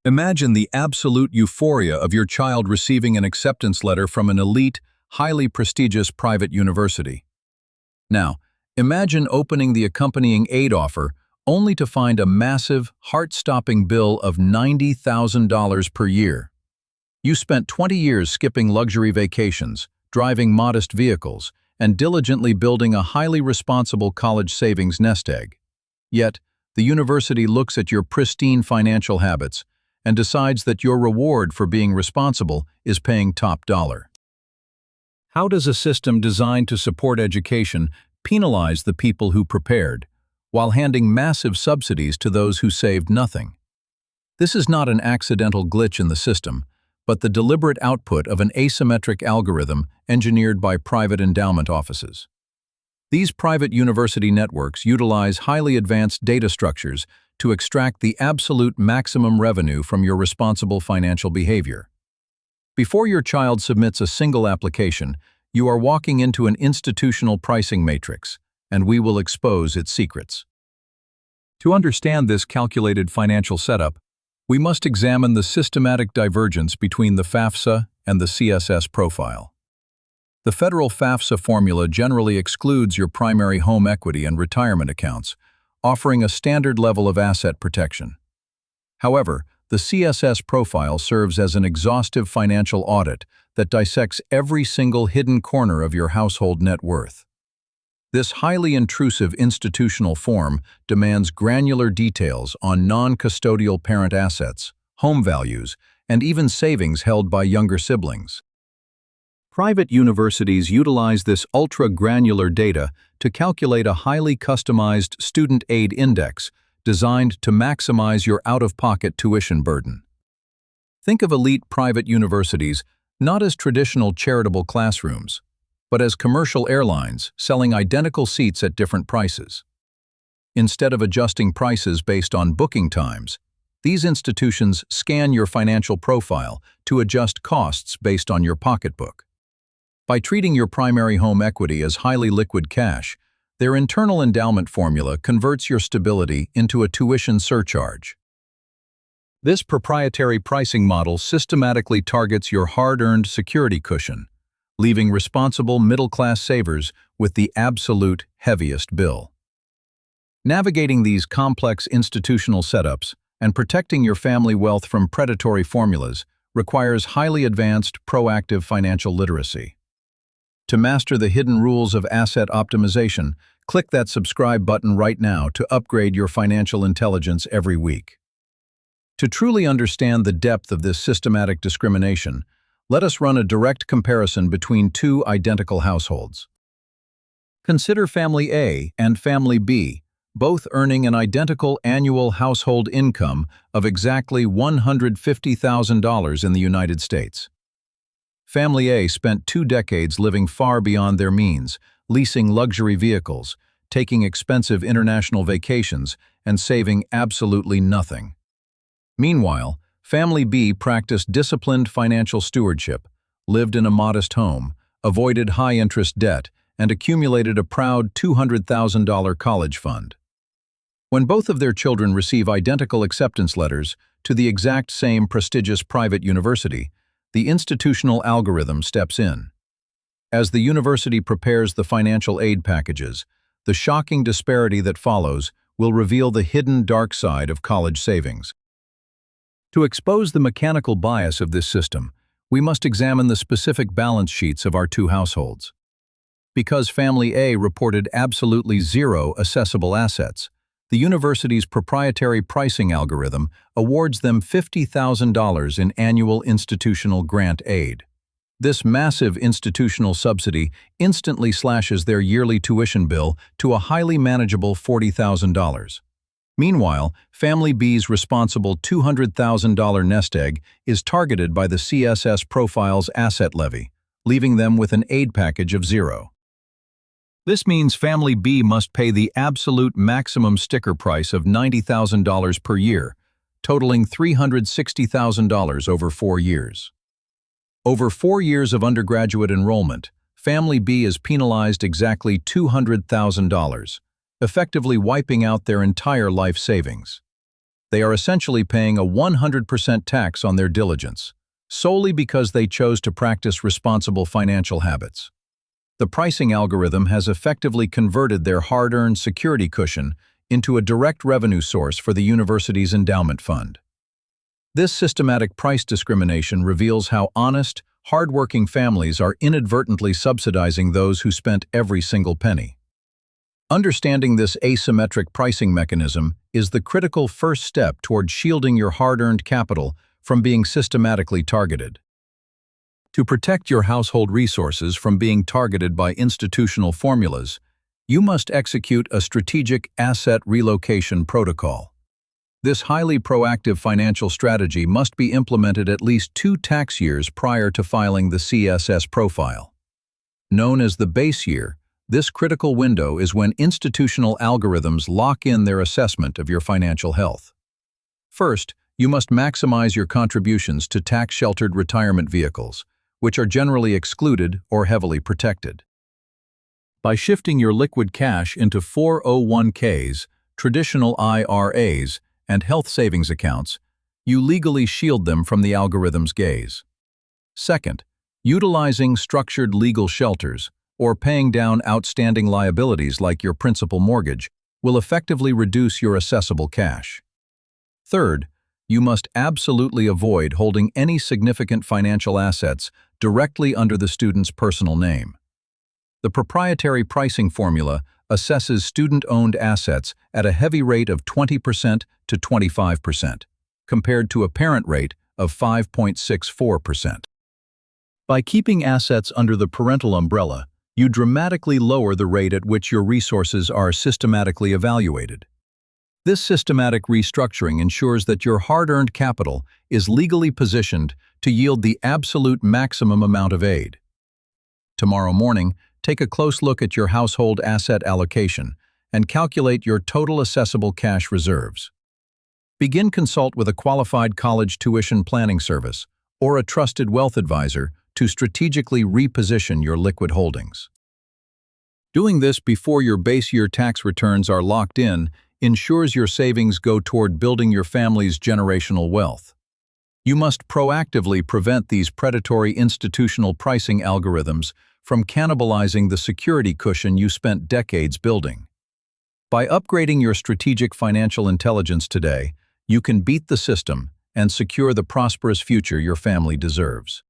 Imagine the absolute euphoria of your child receiving an acceptance letter from an elite, highly prestigious private university. Now, imagine opening the accompanying aid offer only to find a massive, heart-stopping bill of $90,000 per year. You spent 20 years skipping luxury vacations, driving modest vehicles, and diligently building a highly responsible college savings nest egg. Yet, the university looks at your pristine financial habits and decides that your reward for being responsible is paying top dollar. How does a system designed to support education penalize the people who prepared, while handing massive subsidies to those who saved nothing? This is not an accidental glitch in the system, but the deliberate output of an asymmetric algorithm engineered by private endowment offices. These private university networks utilize highly advanced data structures to extract the absolute maximum revenue from your responsible financial behavior. Before your child submits a single application, you are walking into an institutional pricing matrix, and we will expose its secrets. To understand this calculated financial setup, we must examine the systematic divergence between the FAFSA and the CSS profile. The federal FAFSA formula generally excludes your primary home equity and retirement accounts, offering a standard level of asset protection. However, the CSS profile serves as an exhaustive financial audit that dissects every single hidden corner of your household net worth. This highly intrusive institutional form demands granular details on non-custodial parent assets, home values, and even savings held by younger siblings. Private universities utilize this ultra-granular data to calculate a highly customized student aid index designed to maximize your out-of-pocket tuition burden. Think of elite private universities not as traditional charitable classrooms, but as commercial airlines selling identical seats at different prices. Instead of adjusting prices based on booking times, these institutions scan your financial profile to adjust costs based on your pocketbook. By treating your primary home equity as highly liquid cash, their internal endowment formula converts your stability into a tuition surcharge. This proprietary pricing model systematically targets your hard-earned security cushion, leaving responsible middle-class savers with the absolute heaviest bill. Navigating these complex institutional setups and protecting your family wealth from predatory formulas requires highly advanced, proactive financial literacy. To master the hidden rules of asset optimization, click that subscribe button right now to upgrade your financial intelligence every week. To truly understand the depth of this systematic discrimination, let us run a direct comparison between two identical households. Consider Family A and Family B, both earning an identical annual household income of exactly $150,000 in the United States. Family A spent 2 decades living far beyond their means, leasing luxury vehicles, taking expensive international vacations, and saving absolutely nothing. Meanwhile, Family B practiced disciplined financial stewardship, lived in a modest home, avoided high-interest debt, and accumulated a proud $200,000 college fund. When both of their children receive identical acceptance letters to the exact same prestigious private university, the institutional algorithm steps in. As the university prepares the financial aid packages, the shocking disparity that follows will reveal the hidden dark side of college savings. To expose the mechanical bias of this system, we must examine the specific balance sheets of our two households. Because Family A reported absolutely zero assessable assets, the university's proprietary pricing algorithm awards them $50,000 in annual institutional grant aid. This massive institutional subsidy instantly slashes their yearly tuition bill to a highly manageable $40,000. Meanwhile, Family B's responsible $200,000 nest egg is targeted by the CSS Profile's asset levy, leaving them with an aid package of zero. This means Family B must pay the absolute maximum sticker price of $90,000 per year, totaling $360,000 over 4 years. Over 4 years of undergraduate enrollment, Family B is penalized exactly $200,000, effectively wiping out their entire life savings. They are essentially paying a 100% tax on their diligence, solely because they chose to practice responsible financial habits. The pricing algorithm has effectively converted their hard-earned security cushion into a direct revenue source for the university's endowment fund. This systematic price discrimination reveals how honest, hard-working families are inadvertently subsidizing those who spent every single penny. Understanding this asymmetric pricing mechanism is the critical first step toward shielding your hard-earned capital from being systematically targeted. To protect your household resources from being targeted by institutional formulas, you must execute a strategic asset relocation protocol. This highly proactive financial strategy must be implemented at least 2 tax years prior to filing the CSS Profile. Known as the base year, this critical window is when institutional algorithms lock in their assessment of your financial health. First, you must maximize your contributions to tax-sheltered retirement vehicles, which are generally excluded or heavily protected. By shifting your liquid cash into 401ks, traditional IRAs, and health savings accounts, you legally shield them from the algorithm's gaze. Second, utilizing structured legal shelters or paying down outstanding liabilities like your principal mortgage will effectively reduce your assessable cash. Third, you must absolutely avoid holding any significant financial assets directly under the student's personal name. The proprietary pricing formula assesses student-owned assets at a heavy rate of 20% to 25%, compared to a parent rate of 5.64%. By keeping assets under the parental umbrella, you dramatically lower the rate at which your resources are systematically evaluated. This systematic restructuring ensures that your hard-earned capital is legally positioned to yield the absolute maximum amount of aid. Tomorrow morning, take a close look at your household asset allocation and calculate your total assessable cash reserves. Consult with a qualified college tuition planning service or a trusted wealth advisor to strategically reposition your liquid holdings. Doing this before your base year tax returns are locked in ensures your savings go toward building your family's generational wealth. You must proactively prevent these predatory institutional pricing algorithms from cannibalizing the security cushion you spent decades building. By upgrading your strategic financial intelligence today, you can beat the system and secure the prosperous future your family deserves.